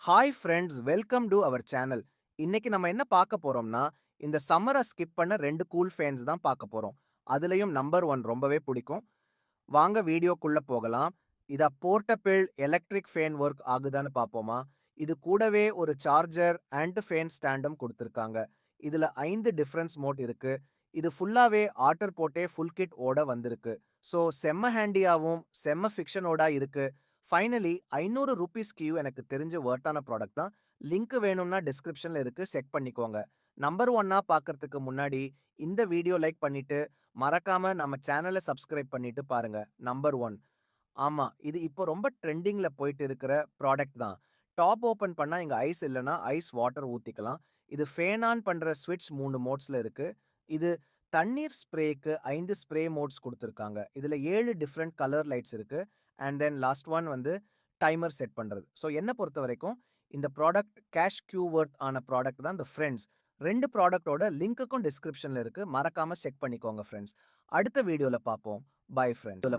Hi friends, welcome to our channel. இன்னைக்கு நம்ம என்ன பார்க்க போறோம்னா, இந்த சம்மர ஸ்கிப் பண்ண 2 கூல் ஃபேன்ஸ் தான் பார்க்க போறோம். அதுலயும் நம்பர் 1 ரொம்பவே பிடிக்கும். வாங்க வீடியோக்குள்ள போகலாம். இத போர்ட்டபிள் எலக்ட்ரிக் ஃபேன் வொர்க் ஆகுதான்னு பார்ப்போமா? இது கூடவே ஒரு சார்ஜர் அண்ட் ஃபேன் ஸ்டாண்டும் குடுத்திருக்காங்க. இதுல 5 டிஃபரன்ஸ் மோட் இருக்கு. இது ஃபுல்லாவே ஆர்டர் போட்டே ஃபுல் கிட் ஓட வந்திருக்கு. ஸோ செம்ம ஹேண்டியாவும், செம்ம ஃபிக்ஷனோட இருக்கு. ஃபைனலி ₹500 எனக்கு தெரிஞ்ச வொர்த்தான ப்ராடக்ட் தான். லிங்க் வேணும்னா டிஸ்கிரிப்ஷன்ல இருக்கு. செக் பண்ணிக்கோங்க. நம்பர் 1 பார்க்கறதுக்கு முன்னாடி இந்த வீடியோ லைக் பண்ணிட்டு, மறக்காம நம்ம சேனல சப்ஸ்கிரைப் பண்ணிட்டு பாருங்க. நம்பர் 1. ஆமா, இது இப்போ ரொம்ப ட்ரெண்டிங்ல போயிட்டு இருக்கிற ப்ராடக்ட் தான். டாப் ஓப்பன் பண்ணா இங்க ஐஸ் இல்லன்னா, ஐஸ் வாட்டர் ஊத்திக்கலாம். இது ஃபேன் ஆன் பண்ற ஸ்விட்ச் 3 மோட்ஸ்ல இருக்கு. இது தண்ணீர் ஸ்ப்ரேக்கு 5 ஸ்ப்ரே மோட்ஸ் குடுத்திருக்காங்க. இதுல 7 டிஃபரண்ட் கலர் லைட்ஸ் இருக்கு. அண்ட் தென் லாஸ்ட் ஒன் வந்து டைமர் செட் பண்றது. ஸோ என்ன பொறுத்தவரைக்கும் இந்த ப்ராடக்ட் கேஷ் கியூ வொர்த் ஆன ப்ராடக்ட் தான் இந்த ஃப்ரெண்ட்ஸ். 2 ப்ராடக்ட்டோட லிங்க்குக்கும் டிஸ்கிரிப்ஷன்ல இருக்கு. மறக்காம செக் பண்ணிக்கோங்க ஃப்ரெண்ட்ஸ். அடுத்த வீடியோல பார்ப்போம். Bye friends.